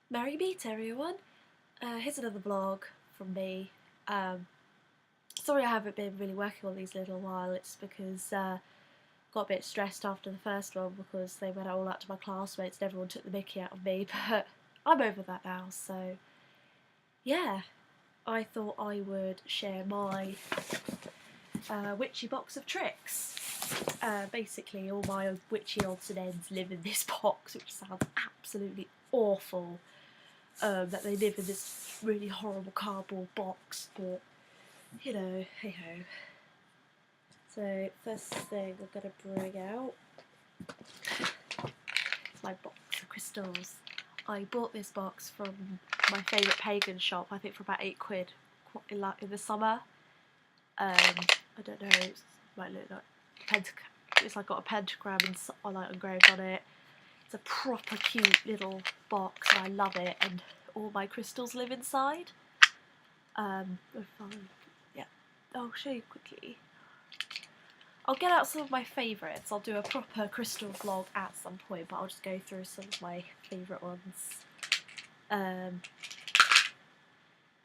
Merry meet everyone. Here's another vlog from me. Sorry I haven't been really working on these a little while. It's because got a bit stressed after the first one because they went all out to my classmates and everyone took the mickey out of me, but I'm over that now, so yeah. I thought I would share my witchy box of tricks. Basically all my witchy odds and ends live in this box, which sounds absolutely awful. That they live in this really horrible cardboard box, but you know, hey ho. So first thing I'm going to bring out is my box of crystals. I bought this box from my favourite pagan shop, I think for about £8 in the summer. I don't know, it might look like it's like got a pentagram and like engraved on it. It's a proper cute little box and I love it, and all my crystals live inside. Yeah, I'll show you quickly. I'll get out some of my favourites. I'll do a proper crystal vlog at some point, but I'll just go through some of my favourite ones.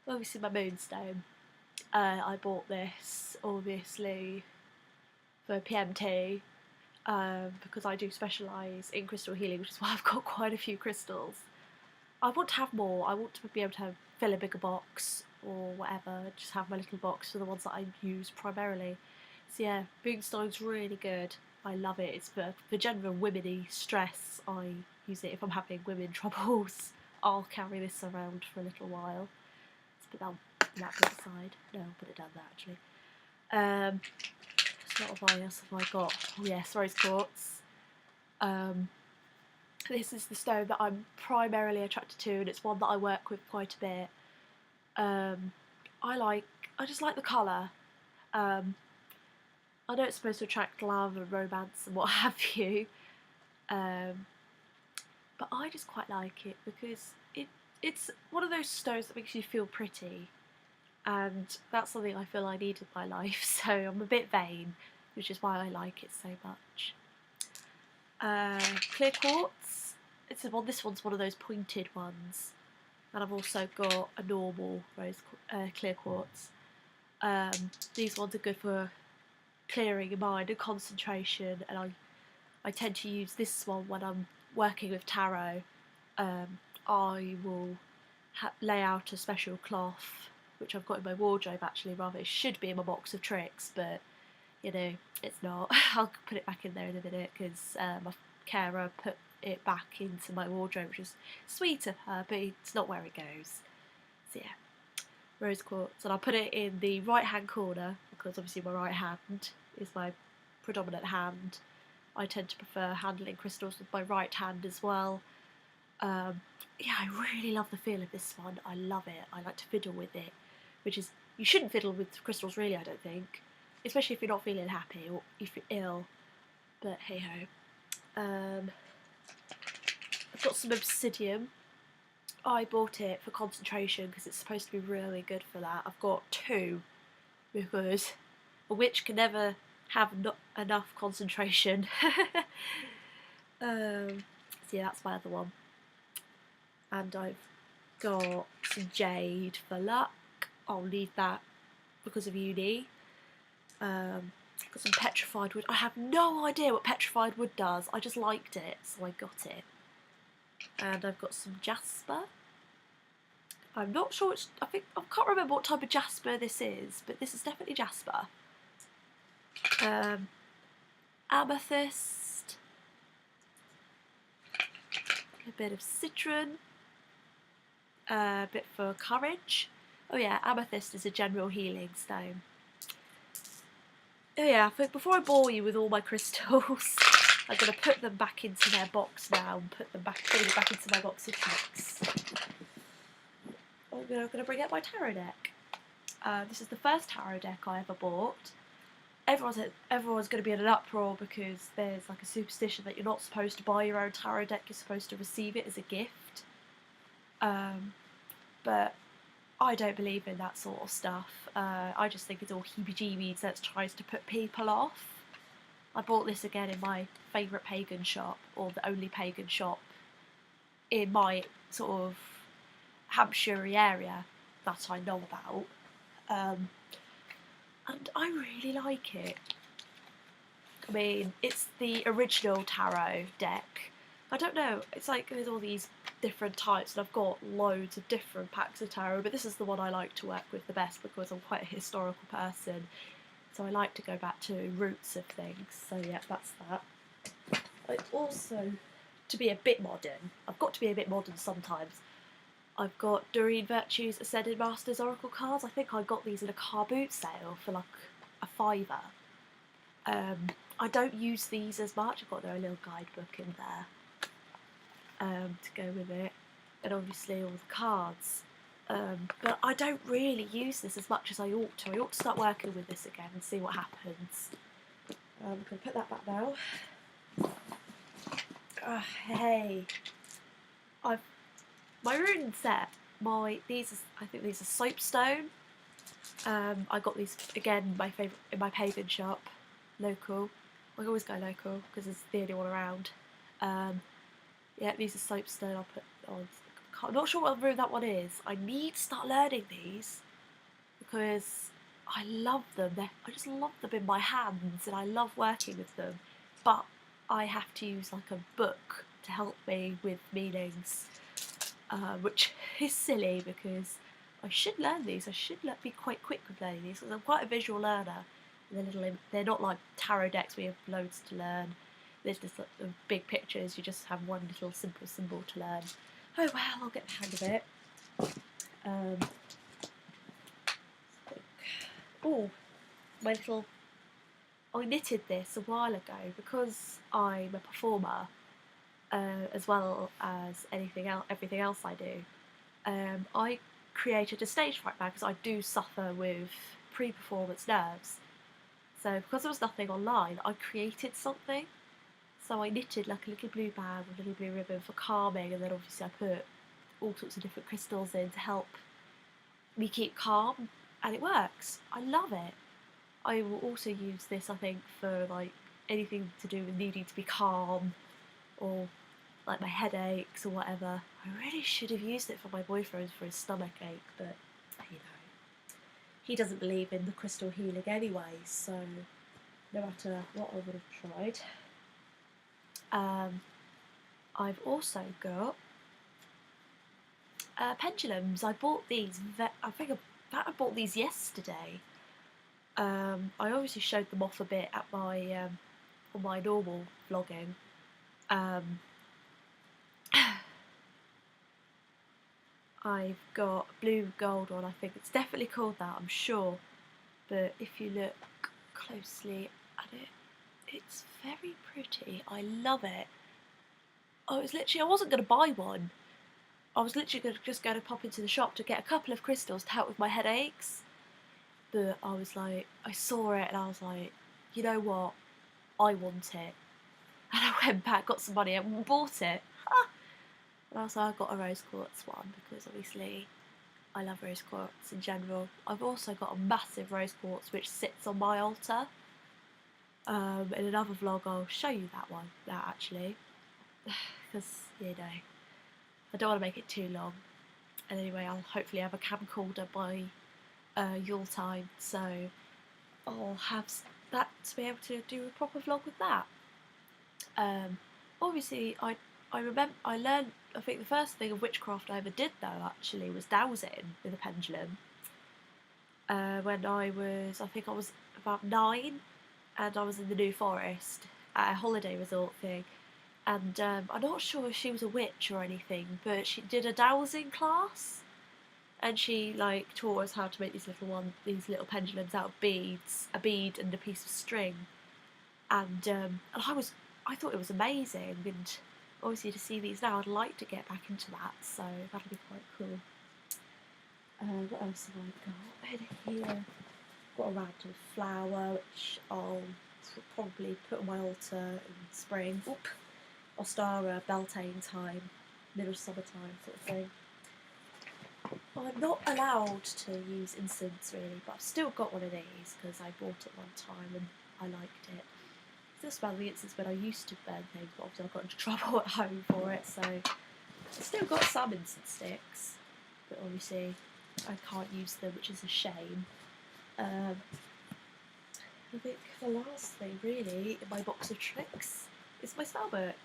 Obviously my moonstone. I bought this obviously for PMT because I do specialise in crystal healing, which is why I've got quite a few crystals. I want to have more. I want to be able to fill a bigger box or whatever, just have my little box for the ones that I use primarily. So yeah, Moonstone's really good. I love it. It's for general women-y stress. I use it if I'm having women troubles. I'll carry this around for a little while. Let's put that bit aside. No, I'll put it down there actually. So what else have I got? Oh yes, rose quartz. This is the stone that I'm primarily attracted to, and it's one that I work with quite a bit. I just like the colour. I know it's supposed to attract love and romance and what have you, but I just quite like it because it's one of those stones that makes you feel pretty, and that's something I feel I need in my life, so I'm a bit vain, which is why I like it so much. Clear quartz. This one's one of those pointed ones, and I've also got a normal clear quartz. These ones are good for clearing your mind and concentration, and I tend to use this one when I'm working with tarot. I will lay out a special cloth, which I've got in my wardrobe actually, rather it should be in my box of tricks, but you know, it's not. I'll put it back in there in a minute because my carer put it back into my wardrobe, which is sweet of her, but it's not where it goes. So yeah, rose quartz, and I'll put it in the right hand corner because obviously my right hand is my predominant hand. I tend to prefer handling crystals with my right hand as well. Yeah, I really love the feel of this one. I love it. I like to fiddle with it, which is, you shouldn't fiddle with crystals really, I don't think, especially if you're not feeling happy or if you're ill, but hey ho. I've got some obsidian. I bought it for concentration because it's supposed to be really good for that. I've got two because a witch can never have not enough concentration. So yeah, that's my other one. And I've got some jade for luck. I'll need that because of uni. Got some petrified wood. I have no idea what petrified wood does. I just liked it, so I got it. And I've got some jasper. I'm not sure which. I can't remember what type of jasper this is, but this is definitely jasper. Amethyst. A bit of citron. A bit for courage. Oh yeah, amethyst is a general healing stone. Oh yeah, I think before I bore you with all my crystals, I'm going to put them back into their box now and put it back into my box of tricks. I'm going to bring out my tarot deck. This is the first tarot deck I ever bought. Everyone's going to be in an uproar because there's like a superstition that you're not supposed to buy your own tarot deck, you're supposed to receive it as a gift. But I don't believe in that sort of stuff. I just think it's all heebie-jeebies that tries to put people off. I bought this again in my favourite pagan shop, or the only pagan shop in my sort of Hampshire area that I know about, and I really like it. I mean, it's the original tarot deck. I don't know, it's like there's all these different types, and I've got loads of different packs of tarot, but this is the one I like to work with the best because I'm quite a historical person, so I like to go back to roots of things. So yeah, that's that. I also, to be a bit modern, I've got to be a bit modern sometimes, I've got Doreen Virtue's Ascended Masters Oracle cards. I think I got these in a car boot sale for like a fiver. I don't use these as much. I've got their little guidebook in there to go with it, and obviously all the cards. But I don't really use this as much as I ought to. I ought to start working with this again and see what happens. I'm going to put that back now. Hey, my rune set. I think these are soapstone. I got these again. In my paving shop, local. I always go local because it's the only one around. Yeah, these are soapstone. I'll put on. I'm not sure what rune that one is. I need to start learning these because I love them. I just love them in my hands, and I love working with them. But I have to use like a book to help me with meanings, which is silly because I should learn these. I should be quite quick with learning these because I'm quite a visual learner. They're not like tarot decks where you have loads to learn. There's just like the big pictures. You just have one little simple symbol to learn. Oh well, I'll get the hang of it. Oh, my little. I knitted this a while ago because I'm a performer, as well as everything else I do. I created a stage fright bag because I do suffer with pre-performance nerves. So because there was nothing online, I created something. So I knitted like a little blue bag with a little blue ribbon for calming, and then obviously I put all sorts of different crystals in to help me keep calm, and it works. I love it. I will also use this, I think, for like anything to do with needing to be calm or like my headaches or whatever. I really should have used it for my boyfriend for his stomach ache, but you know, he doesn't believe in the crystal healing anyway, so no matter what I would have tried. I've also got pendulums. I bought these. I think I bought these yesterday. I obviously showed them off a bit at my on my normal vlogging. I've got blue gold one. I think it's definitely called that. I'm sure, but if you look closely at it, it's very pretty. I love it. I wasn't going to buy one. I was literally just going to pop into the shop to get a couple of crystals to help with my headaches. But I was like, I saw it and I was like, you know what? I want it. And I went back, got some money and bought it. And I was like, I got a rose quartz one because obviously I love rose quartz in general. I've also got a massive rose quartz which sits on my altar. In another vlog I'll show you that actually. Because, you know, I don't want to make it too long. And anyway, I'll hopefully have a camcorder by Yule time, so I'll have that to be able to do a proper vlog with that. Obviously, I learned. I think the first thing of witchcraft I ever did though actually was dowsing with a pendulum. When I was about 9, and I was in the New Forest at a holiday resort thing. And I'm not sure if she was a witch or anything, but she did a dowsing class, and she like taught us how to make these little pendulums out of beads, a bead and a piece of string, and I thought it was amazing, and obviously to see these now, I'd like to get back into that, so that'll be quite cool. What else have I got? In here, got a random flower which I'll probably put on my altar in spring. Oop. Ostara, Beltane time, middle summertime sort of thing. I'm not allowed to use incense really, but I've still got one of these because I bought it one time and I liked it. I still smell the incense when I used to burn things, but obviously I got into trouble at home for it, so I've still got some incense sticks. but obviously I can't use them, which is a shame. I think the last thing really in my box of tricks is my spell book.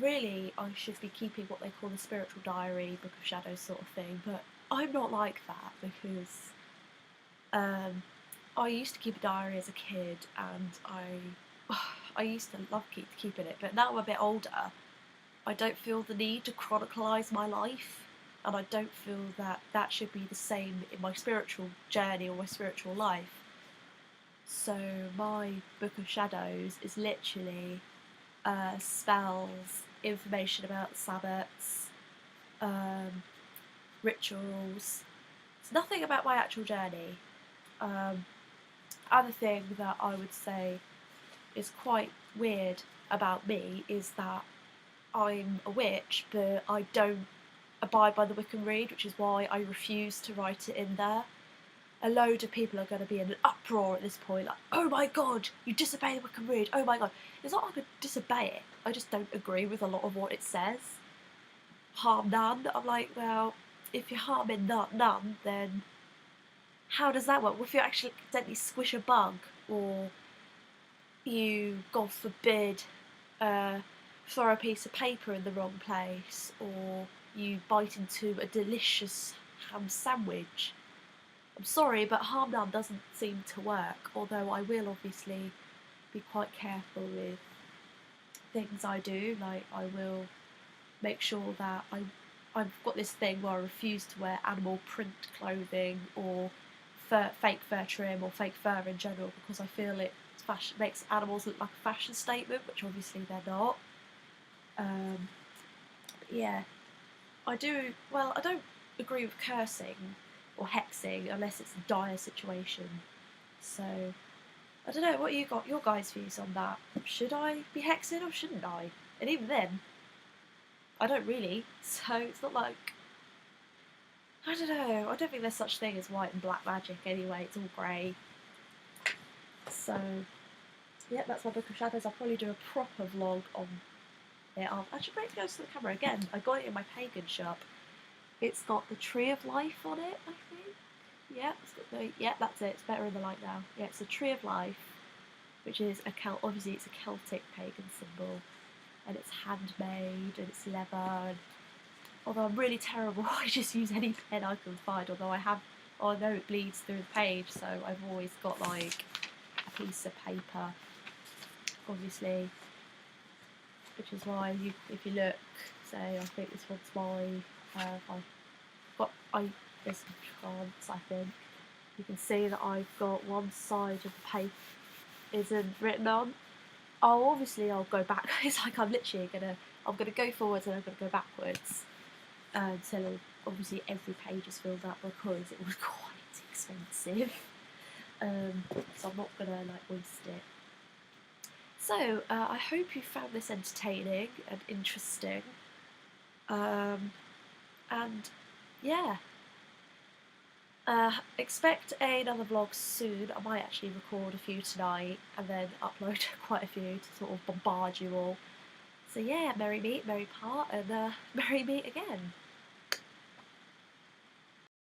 Really, I should be keeping what they call the spiritual diary, book of shadows sort of thing, but I'm not like that because I used to keep a diary as a kid, and I used to love keeping it. But now I'm a bit older, I don't feel the need to chronicalise my life, and I don't feel that that should be the same in my spiritual journey or my spiritual life. So my book of shadows is literally spells, information about sabbats, rituals. It's nothing about my actual journey. Other thing that I would say is quite weird about me is that I'm a witch, but I don't abide by the Wiccan Rede, which is why I refuse to write it in there. A load of people are going to be in an uproar at this point, like, oh my god, you disobey the Wiccan Rede, oh my god. It's not like I disobey it, I just don't agree with a lot of what it says. Harm none. I'm like, well, if you're harming none, then how does that work? Well, if you actually accidentally squish a bug, or you, God forbid, throw a piece of paper in the wrong place, or you bite into a delicious ham sandwich. I'm sorry, but harm none doesn't seem to work, although I will obviously be quite careful with things I do. Like, I will make sure that I've got this thing where I refuse to wear animal print clothing or fake fur trim or fake fur in general, because I feel it makes animals look like a fashion statement, which obviously they're not. Yeah, I don't agree with cursing or hexing unless it's a dire situation. So, I don't know, what you got your guys' views on that? Should I be hexing or shouldn't I? And even then, I don't really, so it's not like, I don't know, I don't think there's such thing as white and black magic anyway, it's all grey. So, yeah, that's my Book of Shadows. I'll probably do a proper vlog on it. I should break goes to the camera again. I got it in my pagan shop. It's got the Tree of Life on it, I think. Yeah, it's got the, yeah, that's it. It's better in the light now. Yeah, it's the Tree of Life, which is obviously it's a Celtic pagan symbol, and it's handmade and it's leather. And although I'm really terrible, I just use any pen I can find. Although I know it bleeds through the page, so I've always got like a piece of paper, obviously, which is why if you look, say, I think this one's there's some chance, I think. You can see that I've got one side of the paper isn't written on. I'll go back. It's like I'm gonna go forwards and I'm gonna go backwards until obviously every page is filled up, because it was quite expensive. So I'm not gonna like waste it. So I hope you found this entertaining and interesting. And yeah. Expect another vlog soon. I might actually record a few tonight and then upload quite a few to sort of bombard you all. So yeah, merry meet, merry part, and merry meet again.